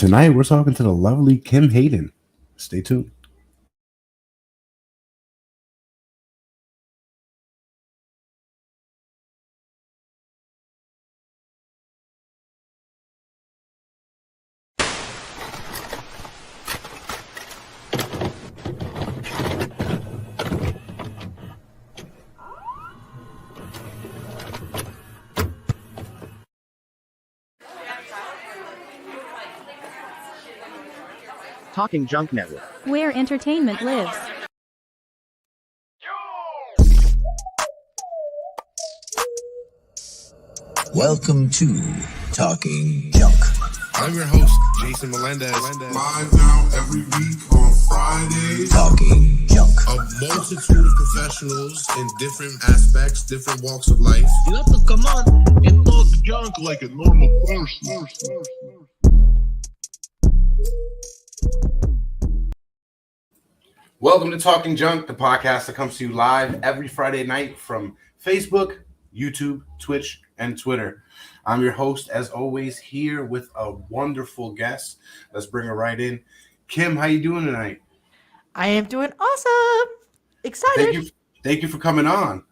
Tonight, we're talking to the lovely Kim Hayden. Stay tuned. Talking Junk Network, where entertainment lives. Welcome to Talking Junk. I'm your host, Jason Melendez. Live now every week on Fridays. Talking Junk. A multitude of professionals in different aspects, different walks of life. You have to come on and talk junk like a normal person. Welcome to Talking Junk, the podcast that comes to you live every Friday night from Facebook, YouTube, Twitch, and Twitter. I'm your host, as always, here with a wonderful guest. Let's bring her right in. Kim, how you doing tonight? I am doing awesome. Excited. Thank you for coming on.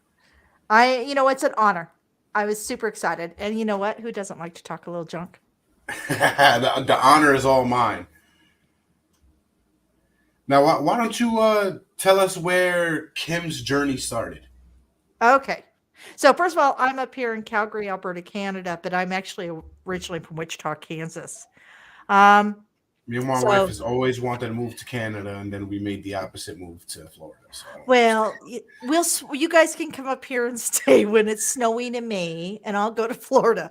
It's an honor. I was super excited. And you know what? Who doesn't like to talk a little junk? the honor is all mine. Now, why don't you tell us where Kim's journey started? Okay. So first of all, I'm up here in Calgary, Alberta, Canada, but I'm actually originally from Wichita, Kansas. Me and my wife has always wanted to move to Canada, and then we made the opposite move to Florida. So. Well, you guys can come up here and stay when it's snowing in May, and I'll go to Florida.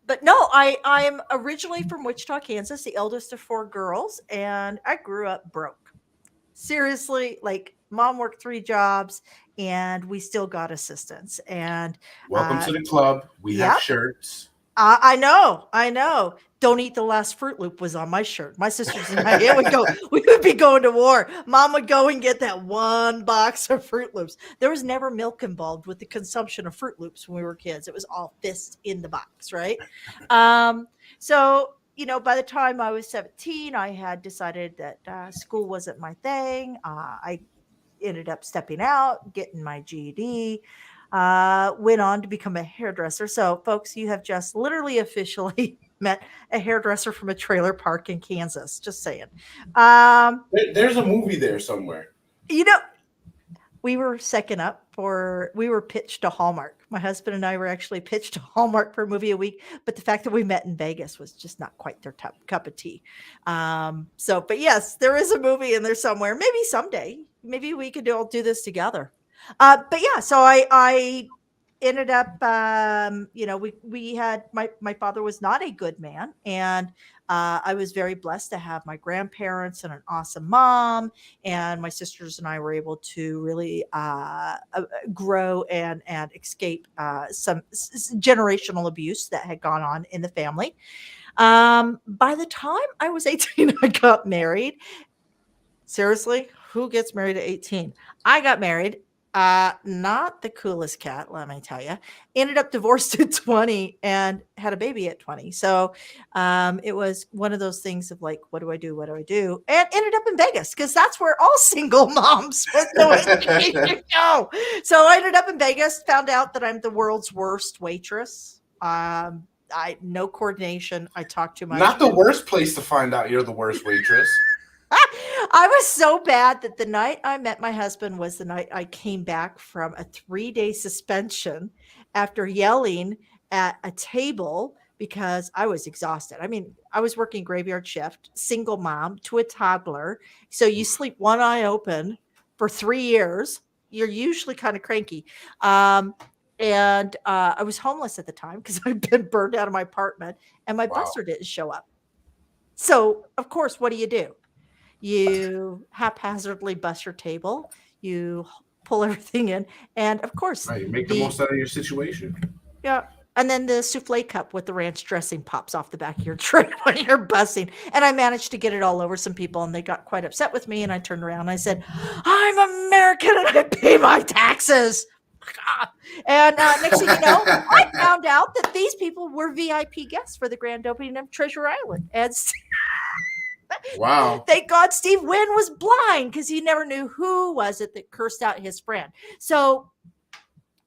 But no, I'm originally from Wichita, Kansas, the eldest of 4 girls, and I grew up broke. Seriously, like mom worked 3 jobs, and we still got assistance. And welcome to the club. We have shirts. I know. Don't eat the last Fruit Loop was on my shirt. My sisters and I, we would be going to war. Mom would go and get that one box of Fruit Loops. There was never milk involved with the consumption of Fruit Loops when we were kids. It was all fist in the box, right? So, by the time I was 17, I had decided that school wasn't my thing. I ended up stepping out, getting my GED, went on to become a hairdresser. So, folks, you have just literally officially met a hairdresser from a trailer park in Kansas. Just saying. There's a movie there somewhere. We were we were pitched to Hallmark. My husband and I were actually pitched to Hallmark for a movie a week, but the fact that we met in Vegas was just not quite their cup of tea. But yes, there is a movie in there somewhere. Maybe someday, maybe we could all do this together. But yeah, so I ended up, we had, my father was not a good man. And I was very blessed to have my grandparents and an awesome mom. And my sisters and I were able to really grow and escape some generational abuse that had gone on in the family. By the time I was 18, I got married. Seriously, who gets married at 18? I got married. Not the coolest cat, let me tell you. Ended up divorced at 20 and had a baby at 20. So it was one of those things of like, what do I do? What do I do? And ended up in Vegas because that's where all single moms with no education go. So I ended up in Vegas, found out that I'm the world's worst waitress. No coordination. I talk too much. Not the worst place to find out you're the worst waitress. I was so bad that the night I met my husband was the night I came back from a 3-day suspension after yelling at a table because I was exhausted. I mean, I was working graveyard shift, single mom to a toddler. So you sleep one eye open for 3 years. You're usually kind of cranky. And I was homeless at the time because I'd been burned out of my apartment and my busser didn't show up. So, of course, what do? You haphazardly bust your table, you pull everything in, and of course, right, you make the most out of your situation. Yeah. And then the souffle cup with the ranch dressing pops off the back of your tray when you're bussing. And I managed to get it all over some people, and they got quite upset with me. And I turned around and I said, I'm American and I pay my taxes. And next thing you know, I found out that these people were VIP guests for the grand opening of Treasure Island. And Wow. thank God Steve Wynn was blind because he never knew who was it that cursed out his friend. So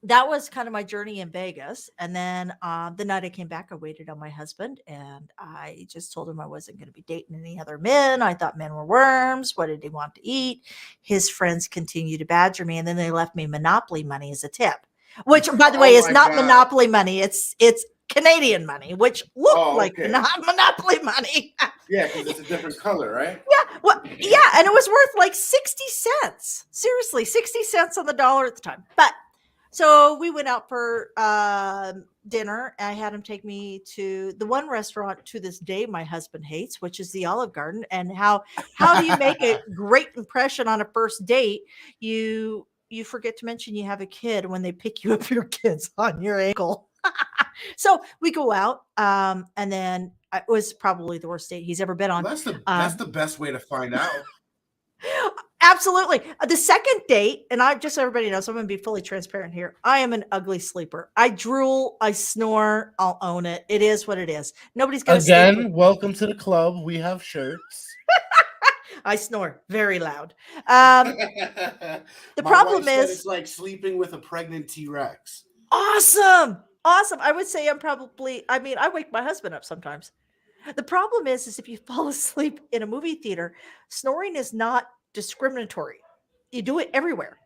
that was kind of my journey in Vegas. And then the night I came back, I waited on my husband and I just told him I wasn't going to be dating any other men. I thought men were worms. What did he want to eat? His friends continued to badger me. And then they left me Monopoly money as a tip, which, by the way, is not Monopoly money. It's Canadian money, which looked like Monopoly money. Yeah, because it's a different color, right? Yeah, well, yeah, and it was worth like 60 cents. Seriously, 60 cents on the dollar at the time. But so we went out for dinner. I had him take me to the one restaurant to this day my husband hates, which is the Olive Garden. And how do you make a great impression on a first date? You forget to mention you have a kid when they pick you up your kids on your ankle. So we go out, and then it was probably the worst date he's ever been on. Well, that's the best way to find out. Absolutely. The second date, and I just so everybody knows, I'm going to be fully transparent here. I am an ugly sleeper. I drool, I snore, I'll own it. It is what it is. Nobody's going to Again, welcome to the club. We have shirts. I snore very loud. The problem is it's like sleeping with a pregnant T-Rex. Awesome. I would say I wake my husband up sometimes. The problem is if you fall asleep in a movie theater, snoring is not discriminatory. You do it everywhere.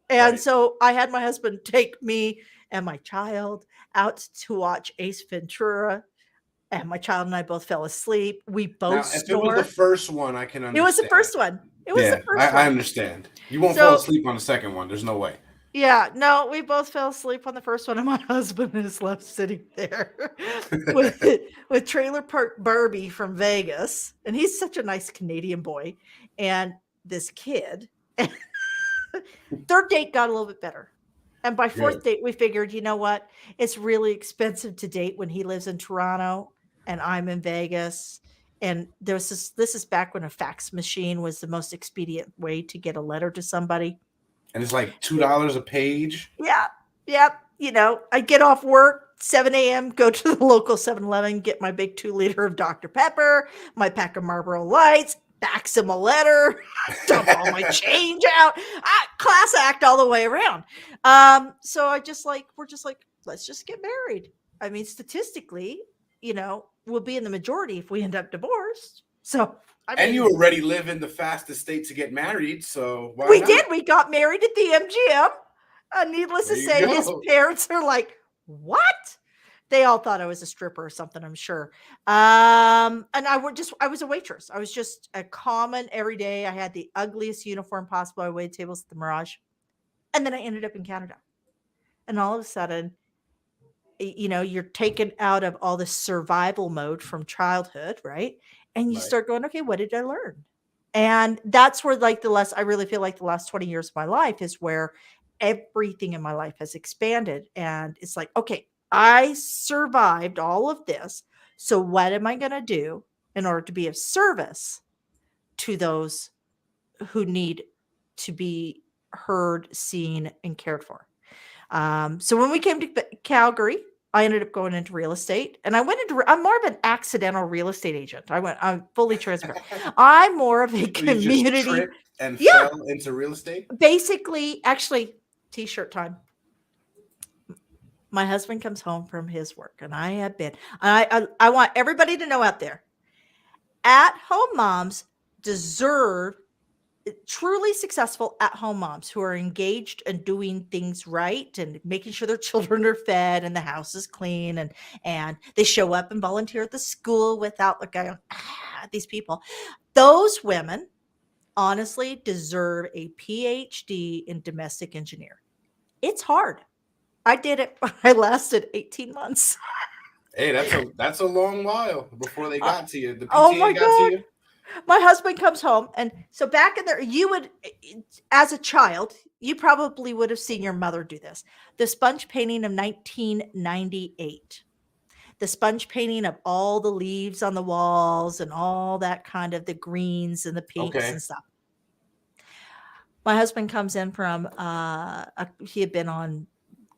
And so I had my husband take me and my child out to watch Ace Ventura, and my child and I both fell asleep. We both snored. If it was the first one, I can understand. It was the first one. I understand. You won't fall asleep on the second one. There's no way. Yeah, no, we both fell asleep on the first one, and my husband is left sitting there with Trailer Park Barbie from Vegas, and he's such a nice Canadian boy, and this kid. Third date got a little bit better, and by fourth date, we figured, you know what? It's really expensive to date when he lives in Toronto and I'm in Vegas. And this is back when a fax machine was the most expedient way to get a letter to somebody. And it's like $2 a page. Yeah. Yep. You know, I get off work 7 a.m., go to the local 7-Eleven, get my big 2-liter of Dr. Pepper, my pack of Marlboro Lights, fax him a letter, dump all my change out. Class act all the way around. So we're just like, let's just get married. I mean, statistically, you know, we'll be in the majority if we end up divorced. So and you already live in the fastest state to get married, so why we not? did. We got married at the MGM. Needless to say, his parents are like, "What?" They all thought I was a stripper or something, I'm sure. And I was a waitress. I was just a common everyday. I had the ugliest uniform possible. I waited tables at the Mirage, and then I ended up in Canada. And all of a sudden, you know, you're taken out of all the survival mode from childhood, right? And you start going, okay, what did I learn? And that's where I really feel like the last 20 years of my life is where everything in my life has expanded. And it's like, okay, I survived all of this. So what am I going to do in order to be of service to those who need to be heard, seen, and cared for? So when we came to Calgary, I ended up going into real estate, and I'm more of an accidental real estate agent. I'm fully transparent. I'm more of a community fell into real estate. Basically, actually, t-shirt time. My husband comes home from his work, and I want everybody to know out there, at-home moms deserve truly successful at-home moms who are engaged and doing things right and making sure their children are fed and the house is clean and they show up and volunteer at the school without these people. Those women honestly deserve a PhD in domestic engineer. It's hard. I did it. I lasted 18 months. Hey, that's a long while before they got to you. The PTA oh my got God. to you. My husband comes home, and so back in there, you would, as a child, you probably would have seen your mother do this. The sponge painting of 1998. The sponge painting of all the leaves on the walls and all that kind of the greens and the pinks and stuff. My husband comes in from, he had been on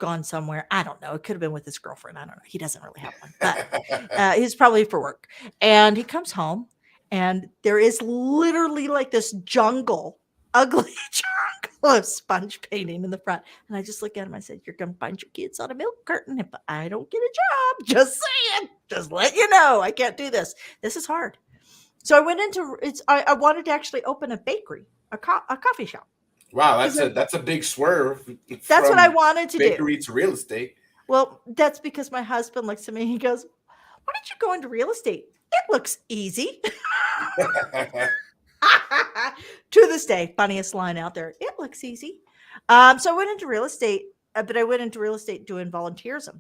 gone somewhere. I don't know. It could have been with his girlfriend. I don't know. He doesn't really have one, but he's probably for work. And he comes home, and there is literally like this jungle, ugly jungle of sponge painting in the front. And I just look at him. I said, "You're going to find your kids on a milk carton if I don't get a job. Just saying. Just let you know. I can't do this. This is hard." So I went into I wanted to actually open a bakery, a coffee shop. Wow, that's a big swerve. That's what I from wanted to do. bakery to real estate. Well, that's because my husband looks at me and he goes, "Why did you go into real estate? It looks easy." To this day, funniest line out there. It looks easy. So I went into real estate, but I went into real estate doing volunteerism.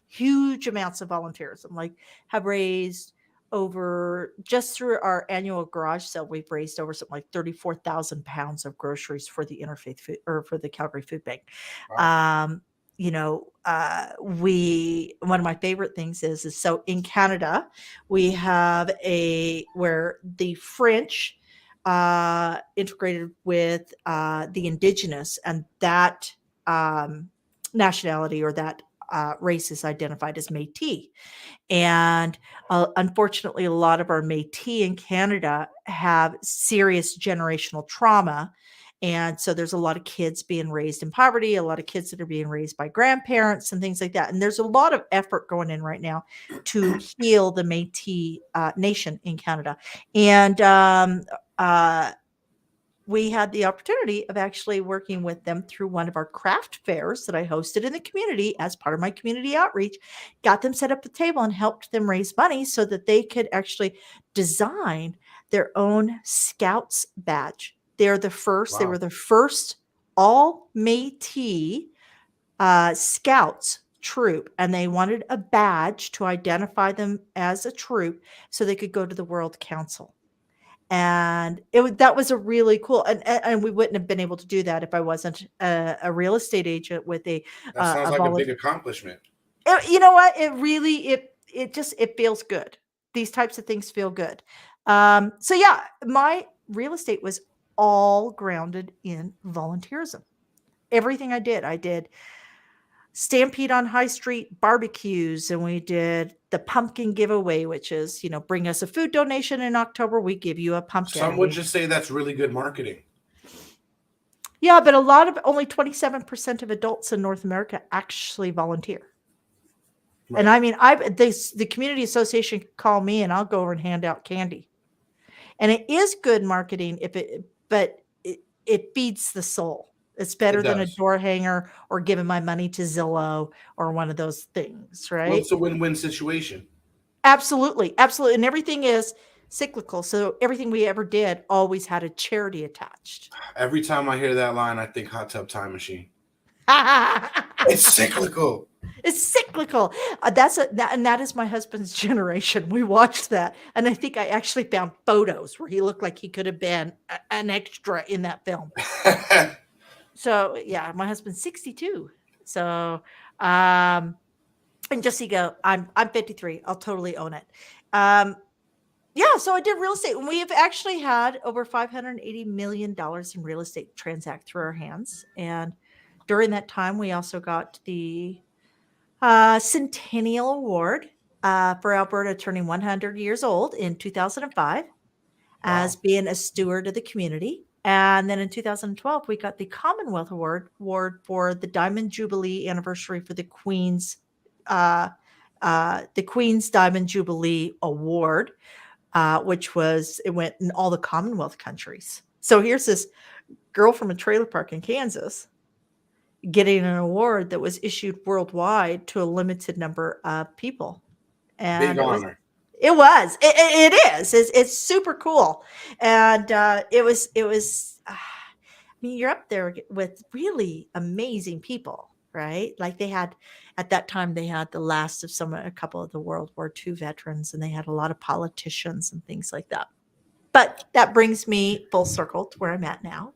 Huge amounts of volunteerism, like have raised over, just through our annual garage sale, we've raised over something like 34,000 pounds of groceries for the Interfaith Food, or for the Calgary Food Bank. Wow. One of my favorite things is so in Canada, we have where the French integrated with the Indigenous, and that nationality or that race is identified as Métis. And unfortunately, a lot of our Métis in Canada have serious generational trauma. And so there's a lot of kids being raised in poverty, a lot of kids that are being raised by grandparents and things like that. And there's a lot of effort going in right now to heal the Métis nation in Canada. And we had the opportunity of actually working with them through one of our craft fairs that I hosted in the community as part of my community outreach, got them set up a table and helped them raise money so that they could actually design their own Scouts badge. They're the first, They Wow. were the first all Métis Scouts troop, and they wanted a badge to identify them as a troop so they could go to the World Council. And that was a really cool, and we wouldn't have been able to do that if I wasn't a real estate agent with That sounds like a volunteer. big accomplishment. You know what? It really it feels good. These types of things feel good. So yeah, my real estate was all grounded in volunteerism. Everything I did Stampede on High Street barbecues, and we did the pumpkin giveaway, which is, bring us a food donation in October, we give you a pumpkin. Some would just say that's really good marketing. Yeah, but only 27% of adults in North America actually volunteer. Right. And I mean, the community association could call me and I'll go over and hand out candy. And it is good marketing but it feeds the soul. It's better than a door hanger or giving my money to Zillow or one of those things, right? Well, it's a win-win situation. Absolutely. Absolutely. And everything is cyclical. So everything we ever did always had a charity attached. Every time I hear that line, I think Hot Tub Time Machine. It's cyclical. It's cyclical. That is my husband's generation. We watched that. And I think I actually found photos where he looked like he could have been an extra in that film. So yeah, my husband's 62. So, and just so you go, I'm 53. I'll totally own it. Yeah, so I did real estate. We have actually had over $580 million in real estate transact through our hands. And during that time, we also got the Centennial Award for Alberta turning 100 years old in 2005 as being a steward of the community. And then in 2012, we got the Commonwealth Award for the Diamond Jubilee anniversary for the Queen's Diamond Jubilee Award, which went in all the Commonwealth countries. So here's this girl from a trailer park in Kansas getting an award that was issued worldwide to a limited number of people. And big honor. It is. It's super cool. And it was, I mean, you're up there with really amazing people, right? Like at that time, they had the last of a couple of the World War II veterans, and they had a lot of politicians and things like that. But that brings me full circle to where I'm at now.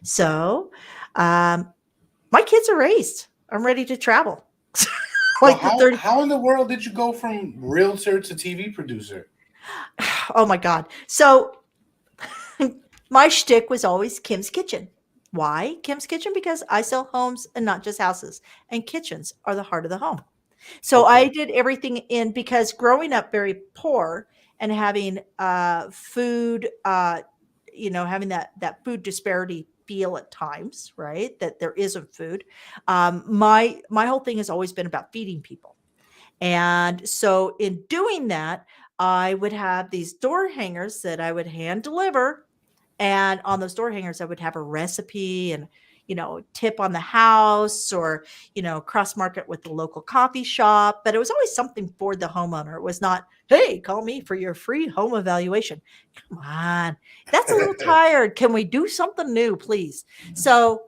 So my kids are raised. I'm ready to travel. How in the world did you go from realtor to TV producer? Oh my God. So my shtick was always Kim's Kitchen. Why Kim's Kitchen? Because I sell homes and not just houses, and kitchens are the heart of the home. So I Okay. did everything in because growing up very poor and having food, having that food disparity feel at times, right? That there isn't food. My whole thing has always been about feeding people. And so in doing that, I would have these door hangers that I would hand deliver. And on those door hangers, I would have a recipe and, tip on the house or, cross market with the local coffee shop. But it was always something for the homeowner. It was not, hey, call me for your free home evaluation. Come on. That's a little tired. Can we do something new, please? So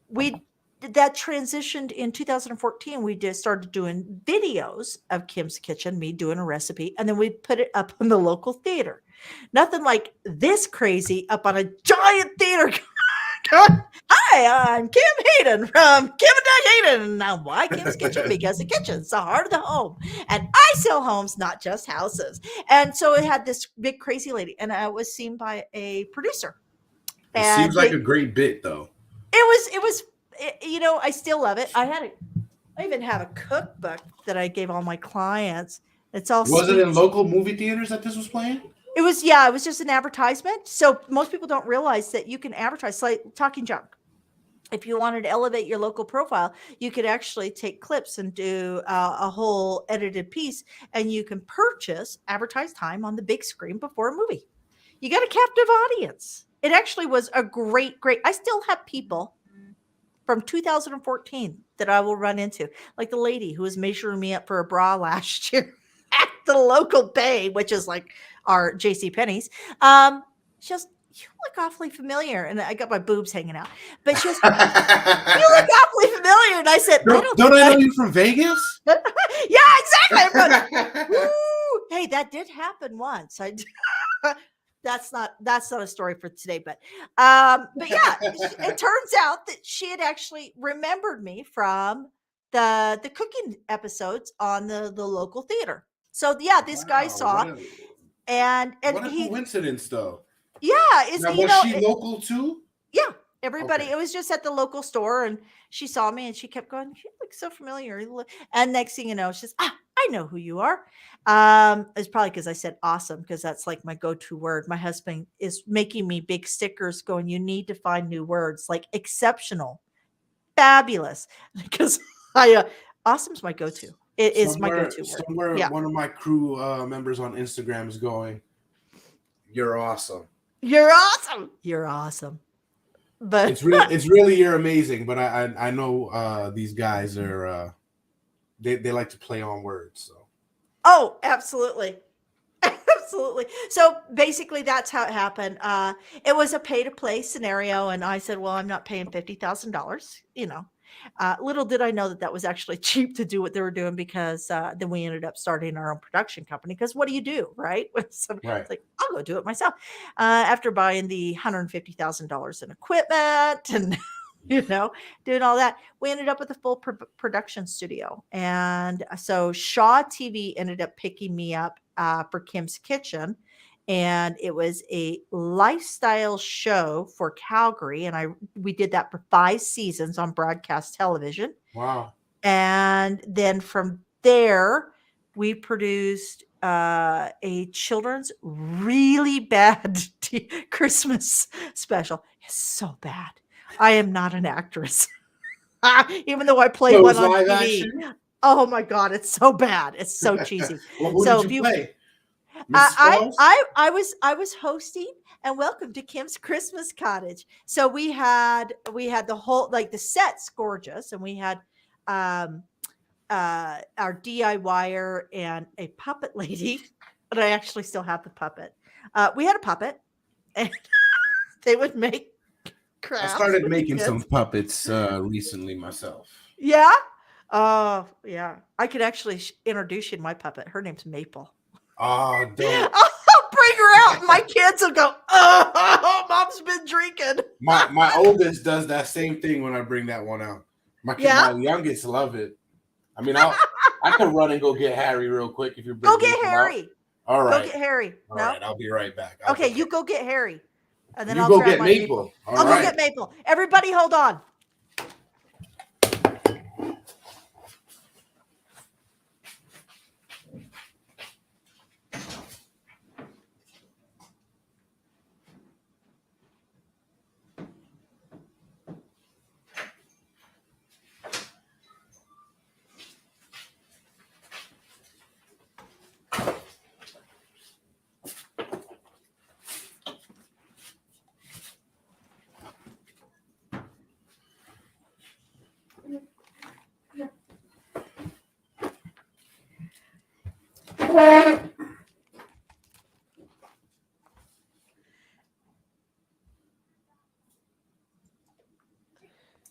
we that transitioned in 2014. We just started doing videos of Kim's Kitchen, me doing a recipe, and then we put it up in the local theater. Nothing like this crazy up on a giant theater. Hi, I'm Kim Hayden from Kim and Doug Hayden. Now, why Kim's Kitchen? Because the kitchen's the heart of the home. And I sell homes, not just houses. And so it had this big crazy lady, and I was seen by a producer. It And seems like a great bit, though. it was, I still love it. I even have a cookbook that I gave all my clients. It's all Was it in sweet. local movie theaters that this was playing? It was just an advertisement. So most people don't realize that you can advertise, like Talking Junk. If you wanted to elevate your local profile, you could actually take clips and do a whole edited piece, and you can purchase advertised time on the big screen before a movie. You got a captive audience. It actually was a great. I still have people from 2014 that I will run into, like the lady who was measuring me up for a bra last year at the local Bay, which is like our J.C. Penney's. She goes, "You look awfully familiar," and I got my boobs hanging out. But she goes, "You look awfully familiar," and I said, Don't I know you from Vegas? Yeah, exactly. I'm going, woo! Hey, that did happen once. That's not a story for today, but yeah, it turns out that she had actually remembered me from the cooking episodes on the local theater. So yeah, this guy saw, and What a he, coincidence, though. yeah, is Now, was she local too? yeah, everybody. Okay. It was just at the local store, and she saw me, and she kept going, "You look so familiar." And next thing you know, she says, "I know who you are." It's probably because I said "awesome," because that's like my go-to word. My husband is making me big stickers, going, "You need to find new words like exceptional, fabulous," because awesome's my go-to. It is my go-to word. Somewhere, Yeah, one of my crew members on Instagram is going, "You're awesome." you're awesome. You're awesome. But It's really you're amazing. But I know these guys are they like to play on words. So oh, absolutely. Absolutely. So basically that's how it happened. It was a pay to play scenario. And I said, well, I'm not paying $50,000, little did I know that was actually cheap to do what they were doing, because then we ended up starting our own production company. Because what do you do, right? So right. it's like, I'll go do it myself. After buying the $150,000 in equipment and, doing all that, we ended up with a full production studio. And so Shaw TV ended up picking me up for Kim's Kitchen. And it was a lifestyle show for Calgary. And we did that for 5 seasons on broadcast television. Wow. And then from there, we produced a children's really bad Christmas special. It's so bad. I am not an actress. Even though I played one on live TV. action? Oh my God, it's so bad. It's so cheesy. Who So did if you you play? I was hosting, and welcome to Kim's Christmas Cottage. So we had the whole, like, the set's gorgeous, and we had our DIYer and a puppet lady, but I actually still have the puppet. We had a puppet, and they would make crafts. I started with making kids. some puppets recently myself. Yeah. Oh, yeah. I could actually introduce you to my puppet. Her name's Maple. Oh, don't. I'll bring her out, and my kids will go, "Oh, mom's been drinking." My oldest does that same thing when I bring that one out. My youngest love it. I mean, I could run and go get Harry real quick if you bring Go get Harry. All right. Go get Harry. All right, I'll be right back. Okay, you go get Harry. And then You I'll go grab get my Maple. All I'll right. go get Maple. Everybody hold on.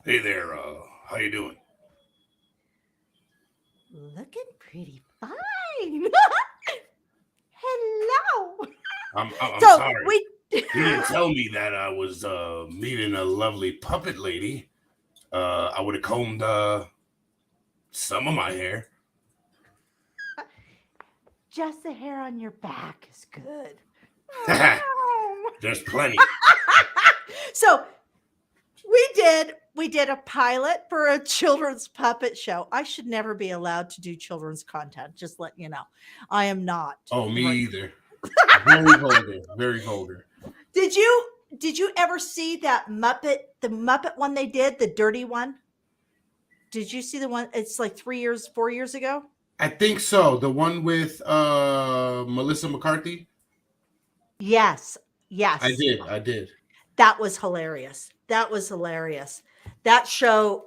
Hey there, how you doing? Looking pretty fine. Hello. I'm So sorry. we You didn't tell me that I was meeting a lovely puppet lady. I would have combed some of my hair. just the hair on your back is good. There's plenty. So we did a pilot for a children's puppet show. I should never be allowed to do children's content, just letting you know. I am not. Oh, me either. Very vulgar. Very vulgar. Did you ever see that the Muppet one they did, the dirty one? Did you see the one? It's like 4 years ago. I think so. The one with Melissa McCarthy. Yes. I did. That was hilarious. That show,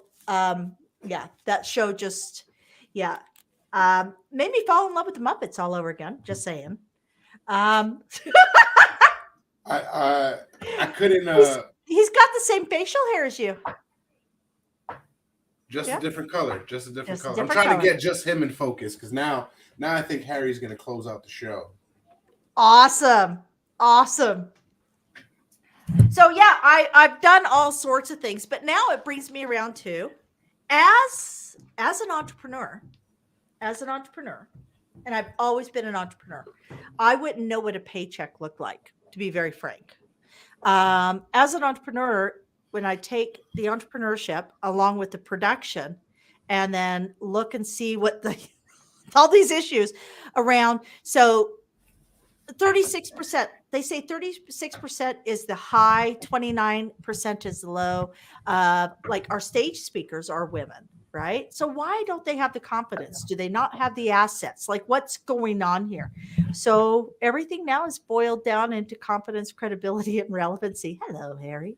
just, made me fall in love with the Muppets all over again. Just saying. I couldn't. He's got the same facial hair as you. Just Yeah. a different color. Just a different Just a color. different I'm trying color. to get just him in focus because now I think Harry's gonna close out the show. Awesome. So yeah, I've done all sorts of things, but now it brings me around to as an entrepreneur, and I've always been an entrepreneur. I wouldn't know what a paycheck looked like, to be very frank. As an entrepreneur, when I take the entrepreneurship along with the production and then look and see what all these issues around. So 36%, they say 36% is the high, 29% is the low. Like our stage speakers are women, right? So why don't they have the confidence? Do they not have the assets? Like what's going on here? So everything now is boiled down into confidence, credibility, and relevancy. Hello, Harry.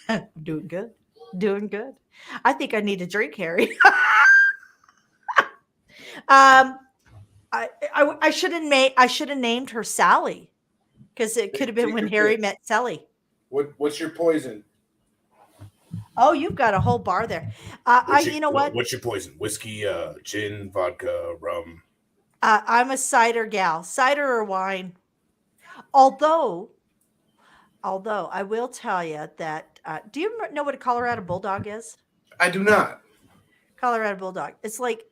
And doing good. I think I need a drink, Harry. I should have named her Sally because it could have been when Harry met Sally. What's your poison? Oh, you've got a whole bar there. You know what? What's your poison? Whiskey, gin, vodka, rum. I'm a cider gal, cider or wine. Although I will tell you that. Do you know what a Colorado Bulldog is? I do not. Colorado Bulldog. It's like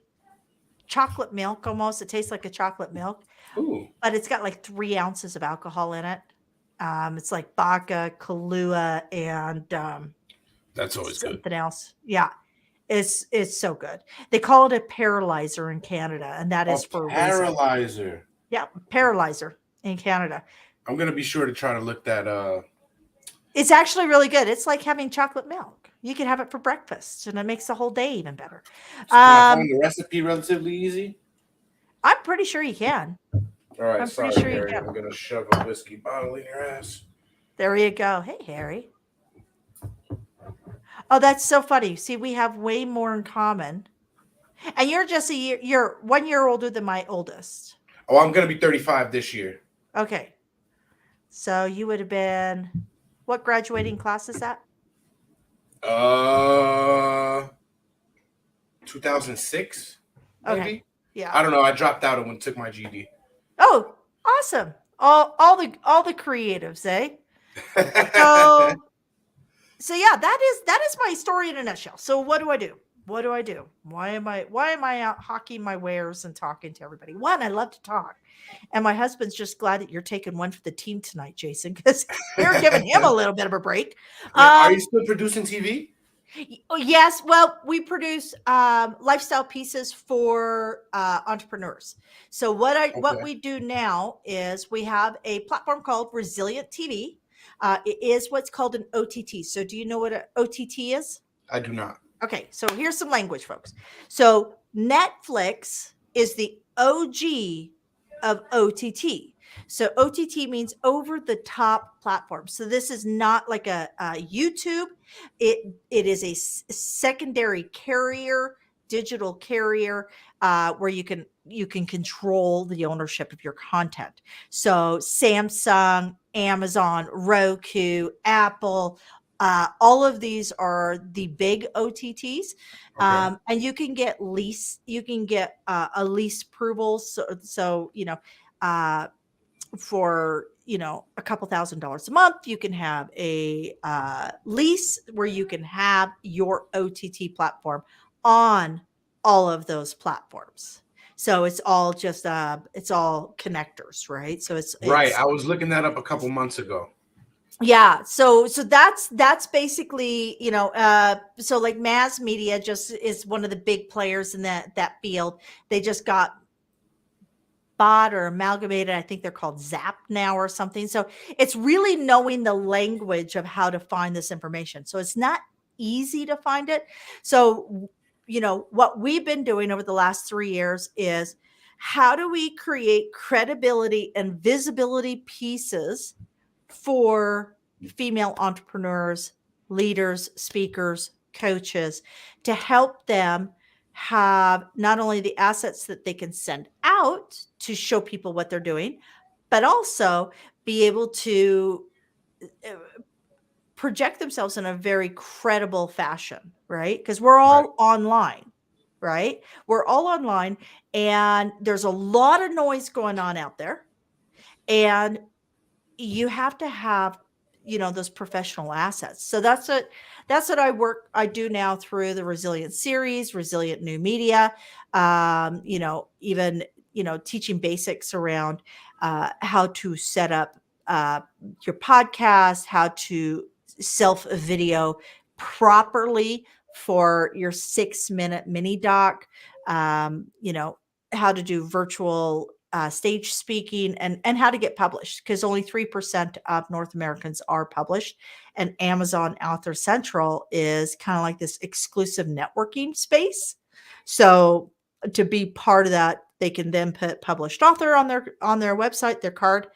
chocolate milk almost. It tastes like a chocolate milk. Ooh. But it's got like 3 ounces of alcohol in it. It's like vodka, Kahlua, and That's always good. something else. Yeah, it's so good. They call it a paralyzer in Canada, and that is for a reason. Paralyzer. Yeah, paralyzer in Canada. I'm gonna be sure to try to look that. It's actually really good. It's like having chocolate milk. You can have it for breakfast, and it makes the whole day even better. So can I find the recipe relatively easy? I'm pretty sure you can. All right, I'm sorry, pretty sure you Harry. can. I'm gonna shove a whiskey bottle in your ass. There you go. Hey, Harry. Oh, that's so funny. See, we have way more in common. And you're just you're 1 year older than my oldest. Oh, I'm gonna be 35 this year. Okay. So you would have been, what graduating class is that? 2006, Okay. maybe. Yeah. I don't know. I dropped out and took my GD. Oh, awesome. All the creatives, eh? So yeah, that is my story in a nutshell. So what do I do? what do I do? Why am I out hawking my wares and talking to everybody? One, I love to talk. And my husband's just glad that you're taking one for the team tonight, Jason, because you're giving him a little bit of a break. Wait, are you still producing TV? Yes. Well, we produce lifestyle pieces for entrepreneurs. So what we do now is we have a platform called Resilient TV. It is what's called an OTT. So do you know what an OTT is? I do not. Okay, so here's some language, folks. So Netflix is the OG of OTT. So OTT means over the top platform. So this is not like a YouTube. It is a secondary carrier, digital carrier, where you can control the ownership of your content. So Samsung, Amazon, Roku, Apple, all of these are the big OTTs, Okay. and you can get a lease approval. So for a couple $1,000s a month, you can have a lease where you can have your OTT platform on all of those platforms. So it's all just it's all connectors, right? So Right. I was looking that up a couple months ago. yeah, so that's basically, so like Mass Media just is one of the big players in that field. They just got bought or amalgamated. I think they're called Zap now or something. So it's really knowing the language of how to find this information. So it's not easy to find it. So what we've been doing over the last 3 years is how do we create credibility and visibility pieces for female entrepreneurs, leaders, speakers, coaches to help them have not only the assets that they can send out to show people what they're doing, but also be able to project themselves in a very credible fashion, right? Because we're all online, right? We're all online, and there's a lot of noise going on out there. And you have to have those professional assets. So that's what I do now through the Resilient series, Resilient New Media, even teaching basics around how to set up your podcast, how to self video properly for your 6-minute mini doc, how to do virtual stage speaking, and how to get published, because only 3% of North Americans are published. And Amazon Author Central is kind of like this exclusive networking space. So to be part of that, they can then put published author on their website, their card,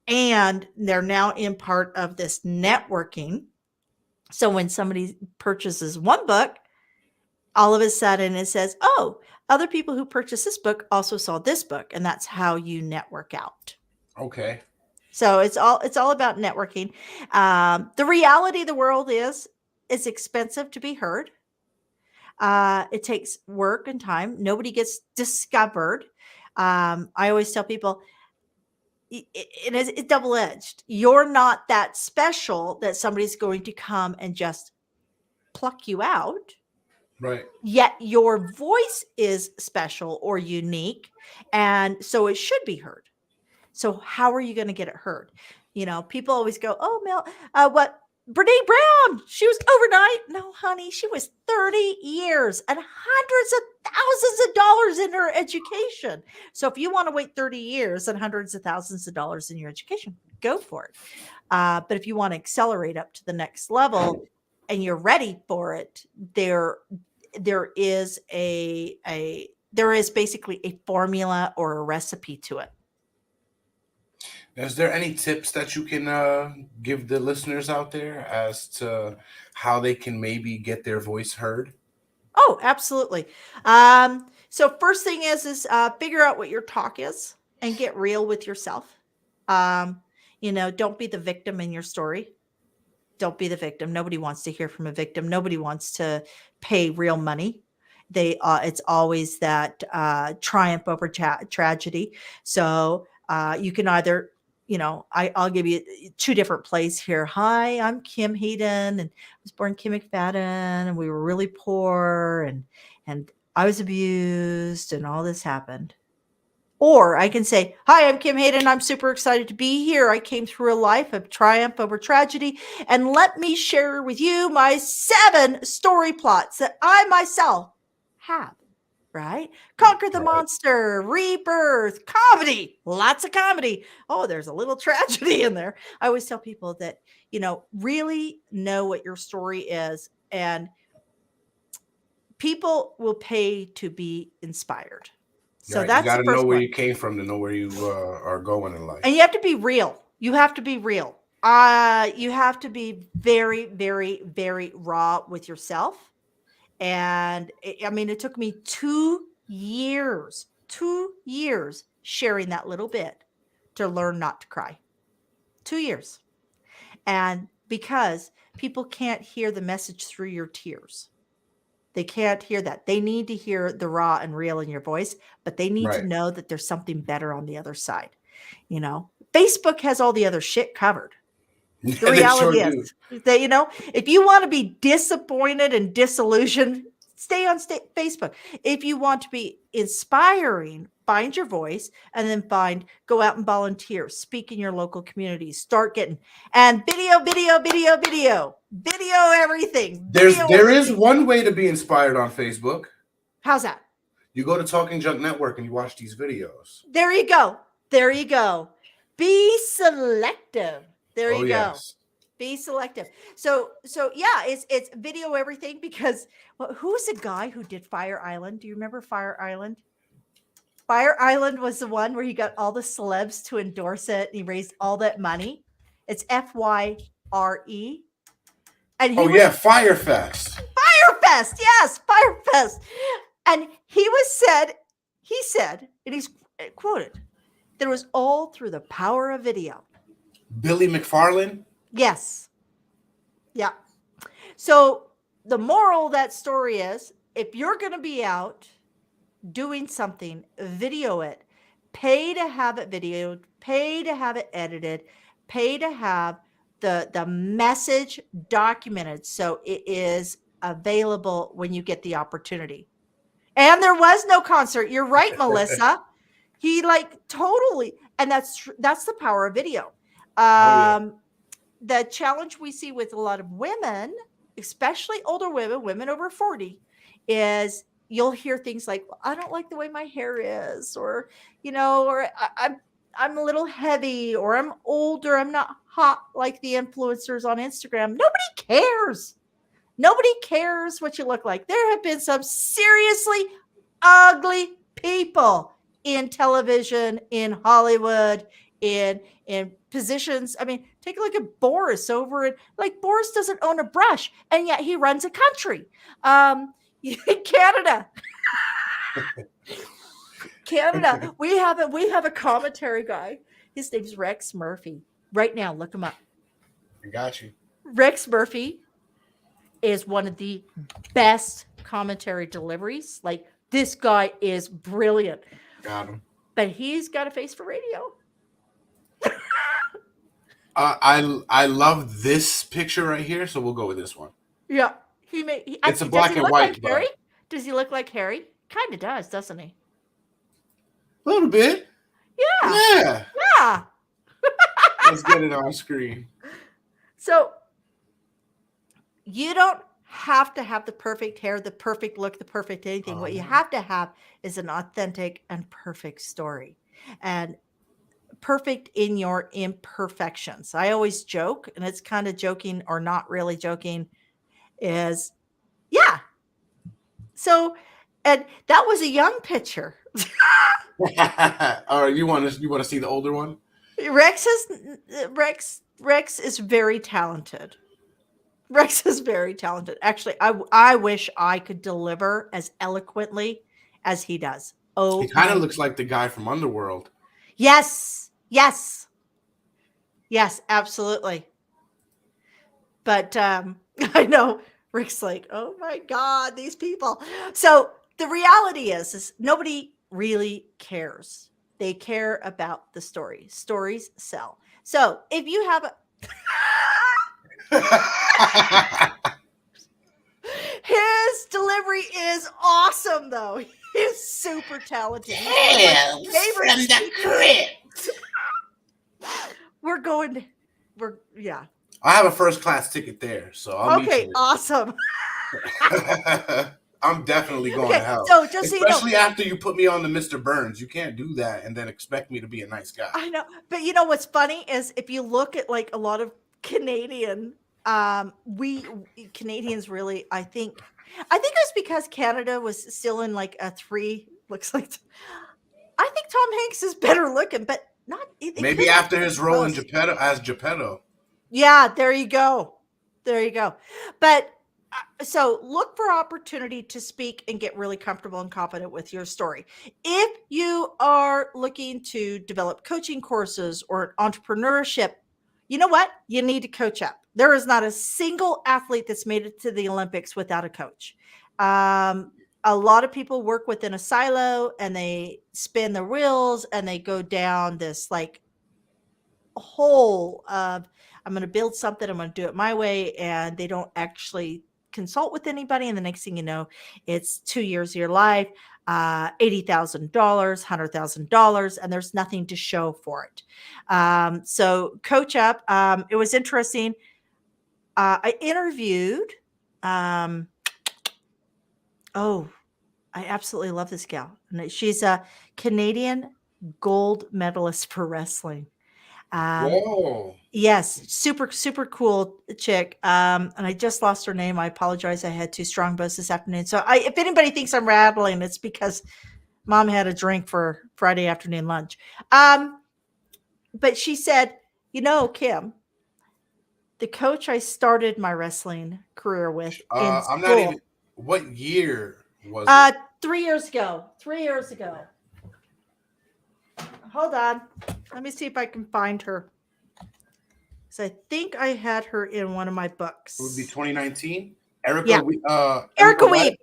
and they're now in part of this networking. So when somebody purchases one book, all of a sudden it says, oh, other people who purchased this book also saw this book, and that's how you network out. Okay. So it's all about networking. The reality of the world is it's expensive to be heard. It takes work and time. Nobody gets discovered. I always tell people, it's double-edged. You're not that special that somebody's going to come and just pluck you out. Right. Yet your voice is special or unique, and so it should be heard. So how are you going to get it heard? People always go, "Oh, Mel, what Brene Brown? She was overnight." No, honey, she was 30 years and hundreds of thousands of dollars in her education. So if you want to wait 30 years and hundreds of thousands of dollars in your education, go for it. But if you want to accelerate up to the next level and you're ready for it, there is basically a formula or a recipe to it. Is there any tips that you can give the listeners out there as to how they can maybe get their voice heard? Oh, absolutely. So first thing is figure out what your talk is and get real with yourself. Don't be the victim in your story. Don't be the victim. Nobody wants to hear from a victim. Nobody wants to pay real money. It's always that triumph over tragedy. So you can either I'll give you two different plays here. Hi, I'm Kim Hayden, and I was born Kim McFadden, and we were really poor, and I was abused, and all this happened. Or I can say, hi, I'm Kim Hayden. I'm super excited to be here. I came through a life of triumph over tragedy, and let me share with you my 7 story plots that I myself have. Right? Conquer the monster, rebirth, comedy, lots of comedy. Oh, there's a little tragedy in there. I always tell people that, really know what your story is, and people will pay to be inspired. So Right. You that's got the to know first where one. you came from to know where you are going in life. And you have to be real. You have to be real. You have to be very, very, very raw with yourself. And it took me 2 years sharing that little bit to learn not to cry. 2 years. And because people can't hear the message through your tears. They can't hear that. They need to hear the raw and real in your voice, but they need to Right. know that there's something better on the other side. Facebook has all the other shit covered. Yeah, The they reality sure is do. that, if you want to be disappointed and disillusioned, stay on Facebook. If you want to be inspiring, find your voice, and then go out and volunteer, speak in your local community, start getting, and video everything. There is Everything. one way to be inspired on Facebook. How's that? You go to Talking Junk Network and you watch these videos. There you go. Be selective. There Oh you go. yes. Be selective. So yeah, it's video everything, because who's the guy who did Fire Island? Do you remember Fire Island? Fire Island was the one where he got all the celebs to endorse it, and he raised all that money. It's FYRE. And Oh yeah, Firefest. Firefest, yes, Firefest. And he said, and he's quoted, that it was all through the power of video. Billy McFarland. Yes. Yeah. So the moral of that story is, if you're going to be out doing something, video it. Pay to have it videoed, pay to have it edited, pay to have the message documented so it is available when you get the opportunity. And there was no concert. You're right, Melissa. He totally, and that's the power of video. The challenge we see with a lot of women, especially older women over 40, is you'll hear things like, well, I don't like the way my hair is, or, or I'm a little heavy, or I'm older, I'm not hot like the influencers on Instagram. Nobody cares. Nobody cares what you look like. There have been some seriously ugly people in television, in Hollywood, in positions. Take a look at Boris over it. Boris doesn't own a brush, and yet he runs a country. Canada. We have a commentary guy. His name's Rex Murphy. Right now, look him up. I got you. Rex Murphy is one of the best commentary deliveries. This guy is brilliant. Got him. But he's got a face for radio. I love this picture right here, so we'll go with this one. Yeah. It's a black and white. Harry? Does he look like Harry? Kind of does, doesn't he? A little bit. Yeah. Yeah. Let's get it on screen. So you don't have to have the perfect hair, the perfect look, the perfect anything. What you have to have is an authentic and perfect story, and perfect in your imperfections. I always joke, and it's kind of joking or not really joking, is yeah. So, and that was a young picture. All right, you want to see the older one? Rex is very talented. Rex is very talented. Actually, I wish I could deliver as eloquently as he does. Oh, he kind of looks like the guy from Underworld. Yes, absolutely. But I know Rick's like, oh my God, these people. So the reality is nobody really cares. They care about the story. Stories sell. So if you have his delivery is awesome, though. He's super talented. He's one of my favorite speakers. Yeah. I have a first class ticket there, so I'll meet Okay, you. awesome. I'm definitely going Okay, to hell. so just so you know, Especially after you put me on the Mr. Burns. You can't do that and then expect me to be a nice guy. I know, but you know what's funny is if you look at like a lot of Canadian, we Canadians really, I think it's because Canada was still in like a three. Looks like I think Tom Hanks is better looking, but not. It Maybe could after be his role in close. Geppetto as Geppetto. Yeah, there you go. There you go. But so look for opportunity to speak and get really comfortable and confident with your story. If you are looking to develop coaching courses or entrepreneurship, you know what? You need to coach up. There is not a single athlete that's made it to the Olympics without a coach. A lot of people work within a silo and they spin the wheels and they go down this like hole of I'm going to build something, I'm going to do it my way, and they don't actually consult with anybody. And the next thing you know, it's 2 years of your life, $80,000, $100,000, and there's nothing to show for it. So coach up. It was interesting. I interviewed. Oh, I absolutely love this gal. And she's a Canadian gold medalist for wrestling. Whoa. Yes, super, super cool chick. And I just lost her name. I apologize. I had 2 strong bows this afternoon. So if anybody thinks I'm rattling, it's because mom had a drink for Friday afternoon lunch. But she said, you know, Kim, the coach I started my wrestling career with in I'm not even. school, What year was it? 3 years ago. 3 years ago. Hold on. Let me see if I can find her. So I think I had her in one of my books. It would be 2019. Erica. Yeah. Erica Weeb. Webb?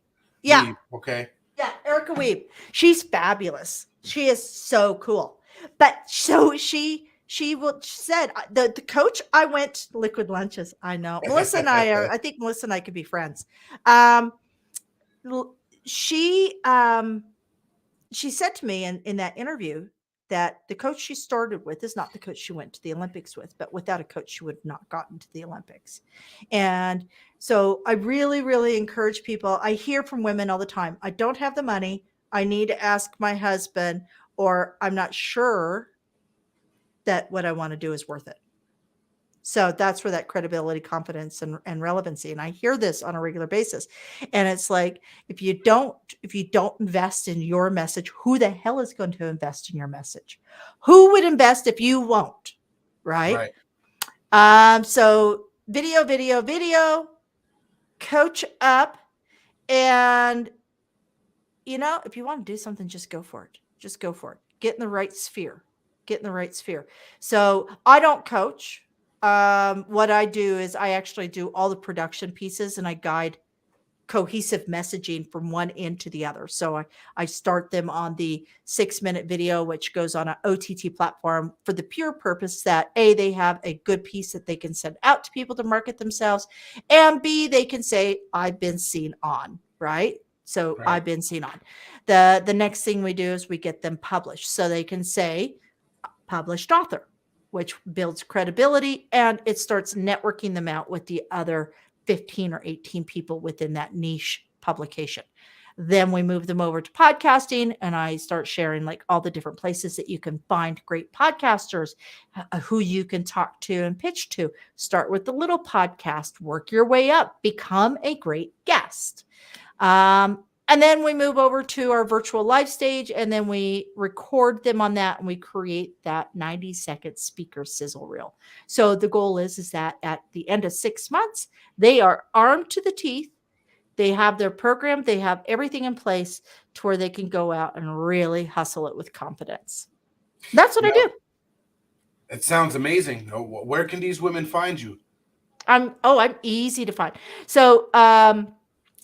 Yeah. Weeb, okay. Yeah, Erica Weeb. She's fabulous. She is so cool. But so she said the coach I went liquid lunches. I know. Melissa and I think Melissa and I could be friends. She said to me in that interview that the coach she started with is not the coach she went to the Olympics with, but without a coach, she would have not gotten to the Olympics. And so I really, really encourage people. I hear from women all the time, I don't have the money. I need to ask my husband, or I'm not sure that what I want to do is worth it. So that's where that credibility, confidence, and relevancy. And I hear this on a regular basis. And it's like, if you don't invest in your message, who the hell is going to invest in your message? Who would invest if you won't? Right. So video, coach up. And, you know, if you want to do something, just go for it. Just go for it. Get in the right sphere. So I don't coach. What I do is I actually do all the production pieces and I guide cohesive messaging from one end to the other. So I start them on the 6-minute video, which goes on an OTT platform for the pure purpose that A, they have a good piece that they can send out to people to market themselves, and B, they can say, I've been seen on, right? So Right. I've been seen on. The next thing we do is we get them published. So they can say published author, which builds credibility, and it starts networking them out with the other 15 or 18 people within that niche publication. Then we move them over to podcasting, and I start sharing like all the different places that you can find great podcasters, who you can talk to and pitch to. Start with the little podcast, work your way up, become a great guest. And then we move over to our virtual live stage, and then we record them on that, and we create that 90-second speaker sizzle reel. So the goal is that at the end of 6 months, they are armed to the teeth. They have their program. They have everything in place to where they can go out and really hustle it with confidence. That's what I do. It sounds amazing. Where can these women find you? I'm easy to find. So,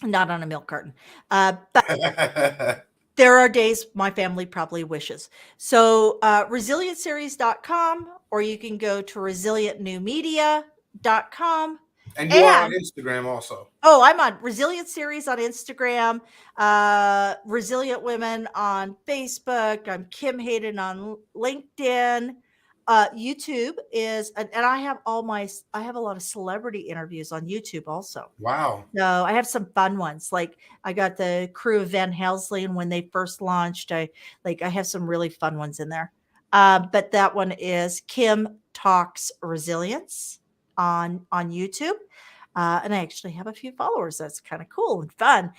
not on a milk carton. But There are days my family probably wishes. So resilientseries.com, or you can go to resilientnewmedia.com. And you are on And Instagram also. oh, I'm on Resilient Series on Instagram, Resilient Women on Facebook. I'm Kim Hayden on LinkedIn. YouTube is, and I have I have a lot of celebrity interviews on YouTube also. Wow. So I have some fun ones. Like I got the crew of Van Helsing when they first launched. I have some really fun ones in there. But that one is Kim Talks Resilience on YouTube. And I actually have a few followers. That's kind of cool and fun.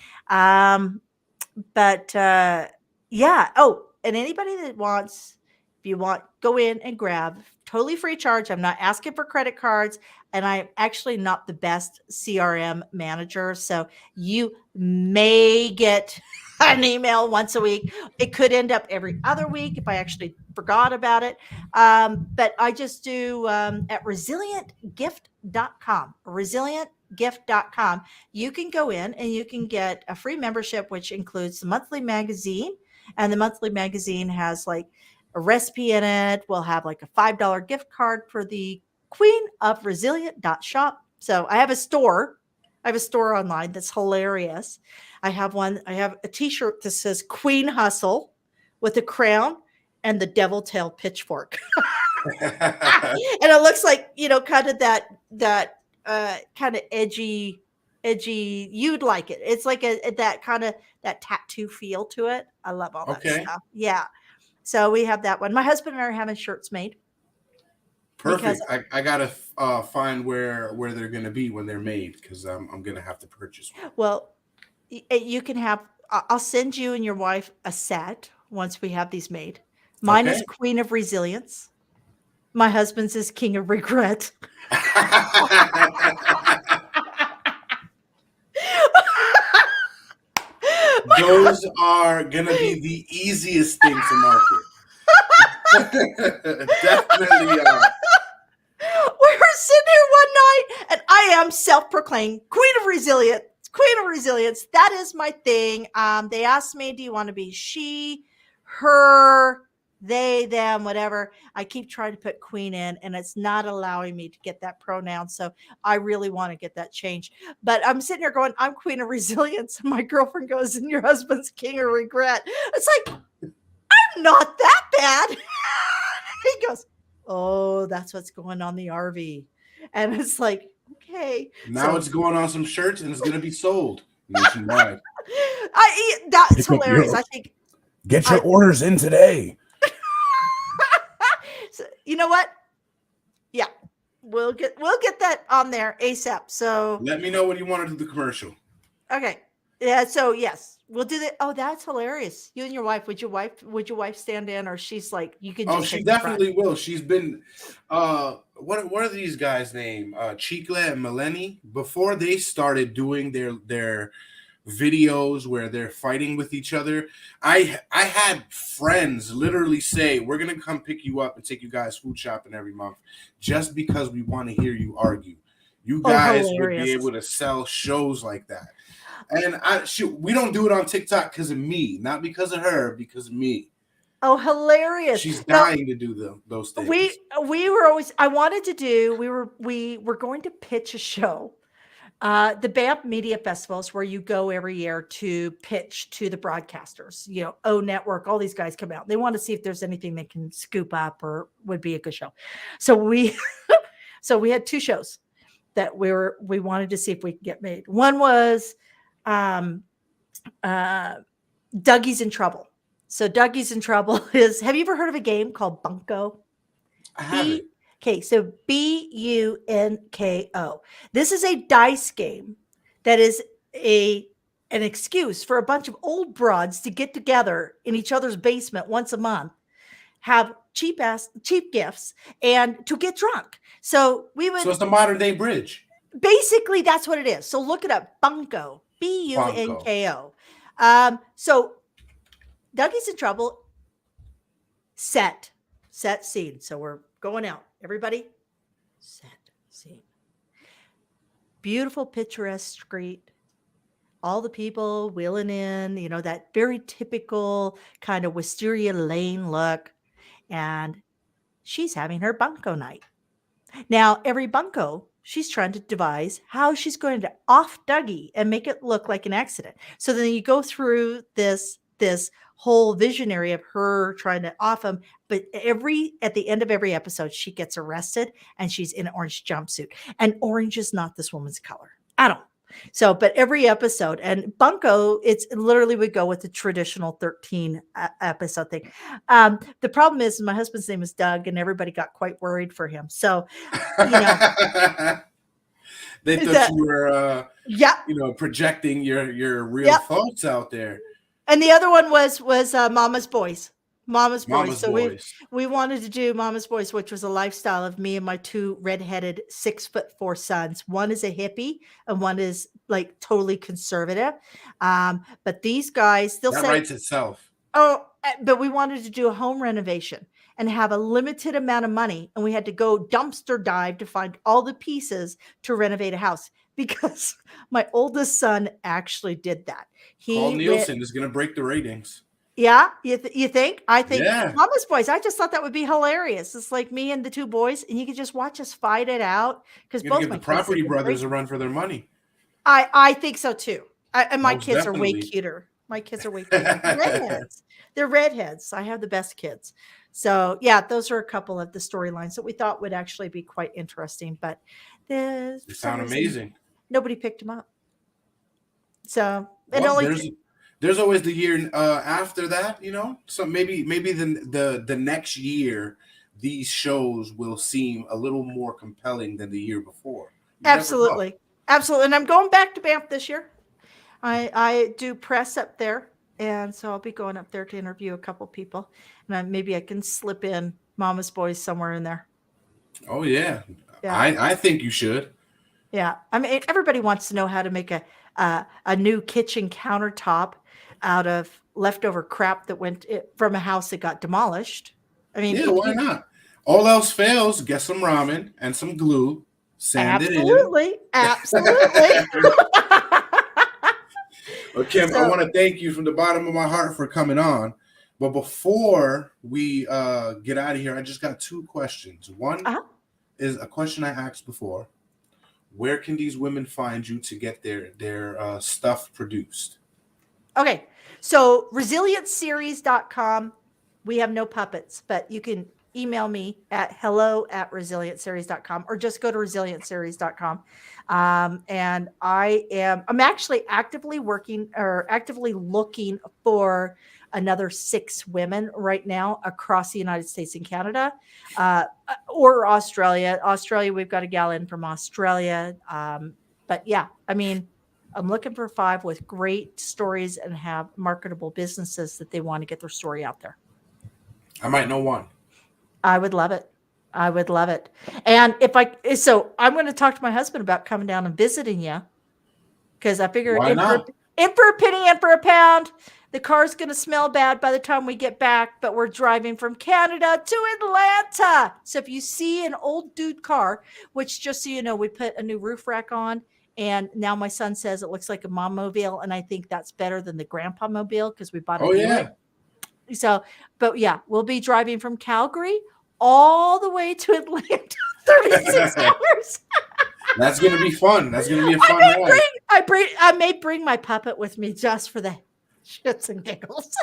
But yeah. Oh, and anybody that wants, if you want, go in and grab totally free charge. I'm not asking for credit cards, and I'm actually not the best CRM manager. So you may get an email once a week. It could end up every other week if I actually forgot about it. But I just do at resilientgift.com. Resilientgift.com. You can go in and you can get a free membership, which includes the monthly magazine. And the monthly magazine has like a recipe in it. We'll have like a $5 gift card for the Queen of Resilient.shop. So I have a store. I have a store online that's hilarious. I have a t-shirt that says Queen Hustle with a crown and the devil tail pitchfork. And it looks like, kind of that kind of edgy, you'd like it. It's like that kind of that tattoo feel to it. I love all that Okay. stuff. Yeah. So we have that one. My husband and I are having shirts made. Perfect. I gotta find where they're gonna be when they're made, because I'm gonna have to purchase one. Well, you can have. I'll send you and your wife a set once we have these made. Mine is Okay. Queen of Resilience. My husband's is King of Regret. Those are gonna be the easiest thing to market. Definitely are. We were sitting here one night, and I am self-proclaimed Queen of Resilience. Queen of Resilience. That is my thing. They asked me, do you want to be she, her, they, them, whatever. I keep trying to put queen in, and it's not allowing me to get that pronoun. So I really want to get that changed. But I'm sitting here going, I'm Queen of Resilience. And my girlfriend goes, and your husband's King of Regret. It's like, I'm not that bad. He goes, oh, that's what's going on the RV. And it's like, okay. Now it's going on some shirts and it's gonna be sold nationwide. That's Pick up hilarious. your- I think Get your orders in today. so, you know what? Yeah, we'll get that on there ASAP. So Let me know when you want to do the commercial. okay, yeah. So yes, we'll do that. Oh, that's hilarious. You and your wife. Would your wife stand in, or she's like, you can? Oh, just she take the front? definitely will. She's been what are these guys' name? Chikla and Melanie. Before they started doing their videos where they're fighting with each other, I had friends literally say, we're gonna come pick you up and take you guys food shopping every month just because we want to hear you argue. You guys would be hilarious. able to sell shows like that. And we don't do it on TikTok because of me, not because of her, because of me. Oh, hilarious. She's No, dying to do those things. we were always, I wanted to do, we were going to pitch a show. The BAMP Media Festivals, where you go every year to pitch to the broadcasters, O Network, all these guys come out. They want to see if there's anything they can scoop up or would be a good show. So we had two shows that we wanted to see if we could get made. One was Dougie's in Trouble. So Dougie's in Trouble is, have you ever heard of a game called Bunko? I haven't. Okay, so Bunko. This is a dice game that is an excuse for a bunch of old broads to get together in each other's basement once a month, have cheap gifts, and to get drunk. So So it's the modern day bridge. basically that's what it is. So look it up, Bunko, Bunko. So Dougie's in Trouble. Set scene. So we're going out. Everybody, set scene. Beautiful, picturesque street. all the people wheeling in, that very typical kind of Wisteria Lane look. And she's having her bunko night. Now, every bunko, she's trying to devise how she's going to off Dougie and make it look like an accident. So then you go through this whole visionary of her trying to off him, but at the end of every episode, she gets arrested and she's in an orange jumpsuit. And orange is not this woman's color at all. So, but every episode, and bunko, it's literally would go with the traditional 13 episode thing. The problem is my husband's name is Doug, and everybody got quite worried for him. So, they thought you were, yeah, projecting your real thoughts out there. And the other one was Mama's Boys. Mama's Boys. So Boys. we wanted to do Mama's Boys, which was a lifestyle of me and my two redheaded 6'4" sons. One is a hippie and one is like totally conservative. But these guys, they'll that say writes itself. Oh, but we wanted to do a home renovation and have a limited amount of money. And we had to go dumpster dive to find all the pieces to renovate a house because my oldest son actually did that. Paul Nielsen is going to break the ratings. Yeah, you think? I think Yeah. Mama's Boys. I just thought that would be hilarious. It's like me and the two boys, and you could just watch us fight it out because both give my the Property kids Brothers a run for their money. I think so too. And my Most kids are way definitely. cuter. My kids are way cuter. Redheads. They're redheads. I have the best kids. So yeah, those are a couple of the storylines that we thought would actually be quite interesting. But They sound amazing. Nobody picked them up. So there's always the year after that, So maybe the next year these shows will seem a little more compelling than the year before. Absolutely. And I'm going back to Banff this year. I do press up there, and so I'll be going up there to interview a couple people, and maybe I can slip in Mama's Boys somewhere in there. Oh yeah. Yeah. I think you should. Yeah, I mean, everybody wants to know how to make a new kitchen countertop out of leftover crap that went from a house that got demolished. I mean, Yeah, why not? All else fails, get some ramen and some glue, sand it in. Absolutely. Well, Kim, I want to thank you from the bottom of my heart for coming on. But before we get out of here, I just got two questions. One is a question I asked before. Where can these women find you to get their stuff produced? Okay, so resilienceseries.com. We have no puppets, but you can email me at hello@resilienceseries.com or just go to resilienceseries.com. And I'm actually actively looking for another 6 women right now across the United States and Canada, or Australia. Australia, we've got a gal in from Australia. But yeah, I mean, I'm looking for 5 with great stories and have marketable businesses that they want to get their story out there. I might know one. I would love it. And so I'm going to talk to my husband about coming down and visiting you, because I figure in for a penny, in for a pound. The car's going to smell bad by the time we get back, but we're driving from Canada to Atlanta. So if you see an old dude car, which just so you know, we put a new roof rack on, and now my son says it looks like a mom mobile, and I think that's better than the grandpa mobile because we bought a new one. So, but yeah, we'll be driving from Calgary all the way to Atlanta, 36 hours. That's going to be fun. That's going to be a fun ride. I may bring my puppet with me just for the shits and giggles.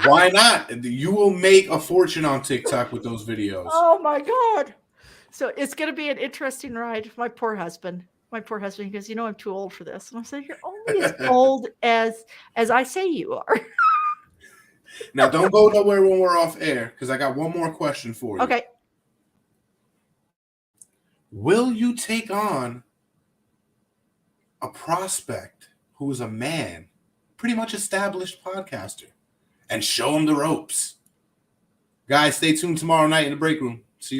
Why not? You will make a fortune on TikTok with those videos. Oh my God. So it's going to be an interesting ride. My poor husband, he goes, I'm too old for this. And I'm saying, you're only as old as I say you are. Now, don't go nowhere when we're off air, because I got one more question for you. Okay. Will you take on a prospect who is a man, pretty much established podcaster, and show him the ropes? Guys, stay tuned tomorrow night in the break room.